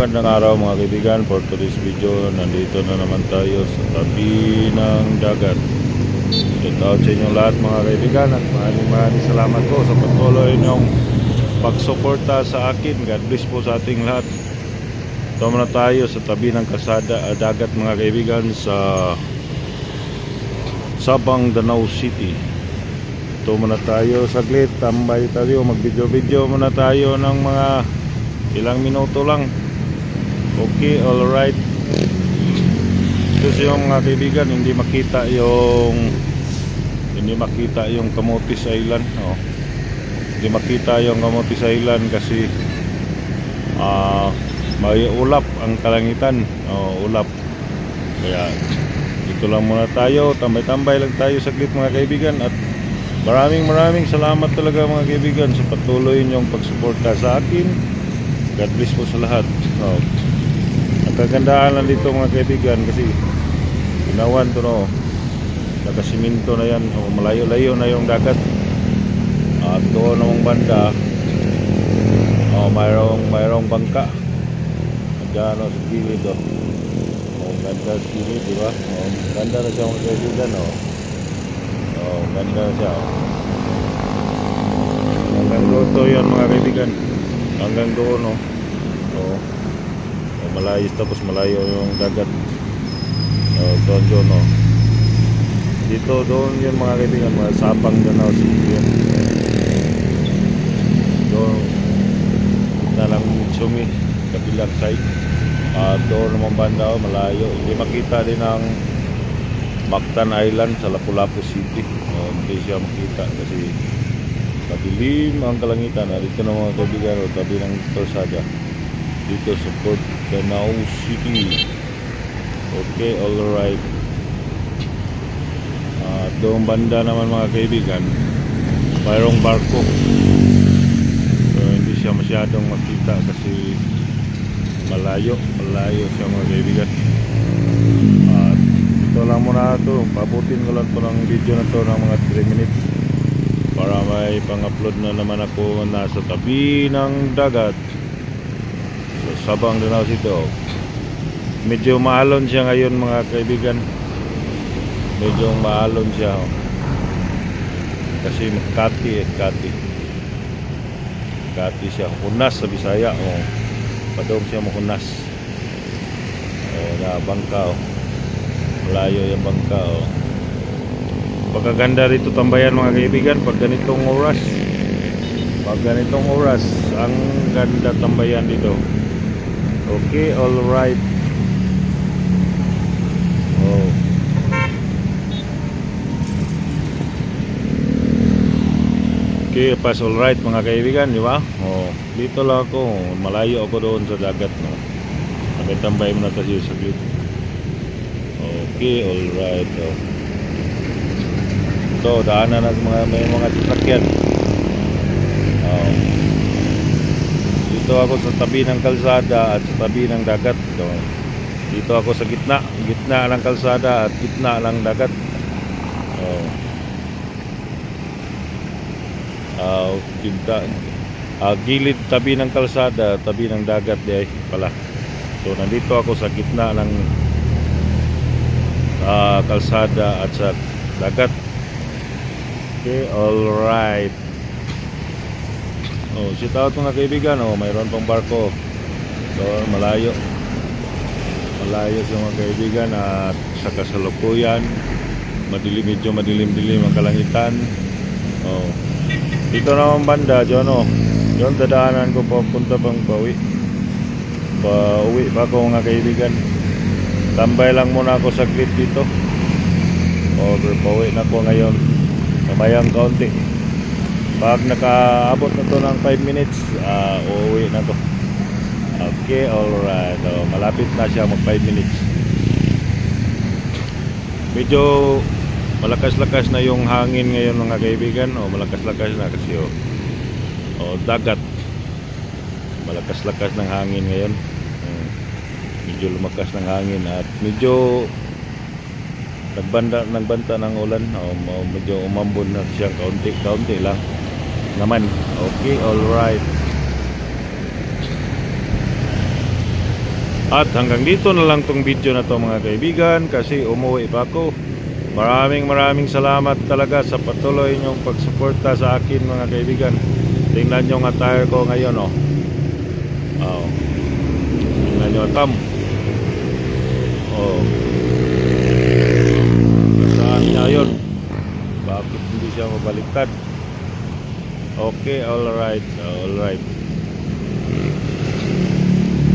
Magandang araw mga kaibigan. For today's video, nandito na naman tayo sa tabi ng dagat. Shout out sa inyong lahat mga kaibigan, at maraming salamat po sa patuloy inyong pagsuporta sa akin. God bless po sa ating lahat. Ito na tayo sa tabi ng kalsada dagat mga kaibigan, sa Sabang, Danau City. Ito muna tayo saglit, tambay tayo, mag video muna tayo ng mga ilang minuto lang. Okay, alright. Kasi yung mga kaibigan, hindi makita yung Camotes Island. Hindi makita yung Camotes Island kasi may ulap ang kalangitan. Ulap. Kaya dito lang muna tayo, tambay-tambay lang tayo saglit mga kaibigan. At maraming salamat talaga mga kaibigan sa patuloy niyong pagsuporta sa akin. God bless po sa lahat. Ang kagandahan lang dito mga kaibigan, kasi ginawan to, nakasiminto na yan, malayo-layo na yung dagat. At doon namang banda, mayroong bangka diyan sa gilid. Ganda sa gilid, diba? Ganda na siya mga kaibigan. Ganda na siya. Hanggang doon to yan mga kaibigan, hanggang doon. Malayo, tapos malayo yung dagat. Doon dito, doon yun mga kaibigan, mga Sabang, Danau City. Doon na lang Sumi, kabilang side. Doon naman banda, malayo, hindi makita din ang Mactan Island sa Lapu-Lapu City. Hindi siya makita kasi madilim ang kalangitan. Dito na mga kaibigan, tabi ng kalsada dito sa Port Danau City. Okay, alright. Doong banda naman mga kaibigan, mayroong barko. So hindi siya masyadong makita kasi malayo siya mga kaibigan. At ito lang muna ito, pabutin ko lang ito ng video na ito ng mga 3 minutes para may pang-upload na naman ako nasa tabi ng dagat sa Sabang, Danau City. Medyo maalon siya ngayon mga kaibigan, medyo maalon siya kasi Kati siya, hunas sa Bisaya. Padong siya mahunas. Na bangka, malayo yung bangka. Pagkaganda rito tambayan mga kaibigan pag ganitong oras, ang ganda tambayan dito. Okay, alright. Okay, pas alright mga kaibigan, di ba? Dito lang ako, malayo ako doon sa dagat, Tambay muna tayo saglit. Okay, alright. Ito, daanan na may mga sasakyan. Dito ako sa tabi ng kalsada at sa tabi ng dagat. Dito ako sa gitna ng kalsada at gitna ng dagat. Gilid, tabi ng kalsada, tabi ng dagat di pala. So nandito ako sa gitna ng kalsada at sa dagat. Okay, alright. Shout out mga kaibigan. Mayroon pang barko. So malayo sa mga kaibigan. At sa kasalukuyan, medyo madilim ang kalangitan. Dito naman banda, Diyon dadaanan ko papunta pang pauwi pa ako mga kaibigan. Tambay lang muna ako saglit dito. Pauwi na ko ngayon, kamayang kaunti. Pag nakaabot na to ng 5 minutes, uuwi na to. Okay, alright. Malapit na siya mag 5 minutes. Medyo malakas-lakas na yung hangin ngayon mga kaibigan. Malakas-lakas na kasi dagat. Malakas-lakas ng hangin ngayon. Medyo lumakas ng hangin at medyo nagbanta ng ulan. Medyo umambon na siya kaunti lang naman. Okay, alright. At hanggang dito na lang tong video na to mga kaibigan, kasi umuwi pa ako. Maraming salamat talaga sa patuloy nyong pagsuporta sa akin mga kaibigan. Tingnan nyo nga tire ko ngayon, oh. Oh. Tingnan nyo tam. Oh. Saan niya yun? Bakit hindi siya mabaliktad? Okay, alright.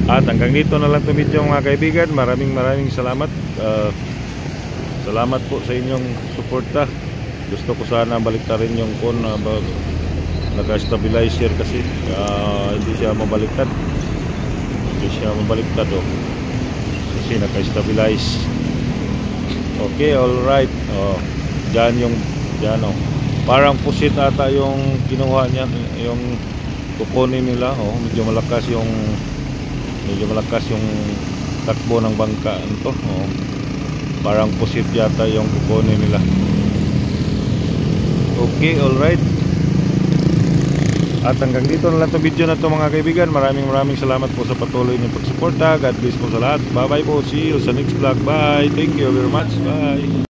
At hanggang dito na lang itong video mga kaibigan. Maraming salamat. Salamat po sa inyong suporta. Gusto ko sana baliktarin yung phone na naka-stabilizer kasi hindi siya mabaliktad. Oh. Kasi naka-stabilize. Okay, alright. Oh, dyan oh. Parang pusit ata yung kinuha niya, yung kukunin nila. Oh, medyo malakas yung takbo ng bangka nito. Oh, parang pusit yata yung kukunin nila. Okay, alright. At hanggang dito na lang itong video na ito mga kaibigan. Maraming salamat po sa patuloy ng pagsuporta. God bless po sa lahat. Bye bye po. See you sa next vlog. Bye. Thank you very much. Bye.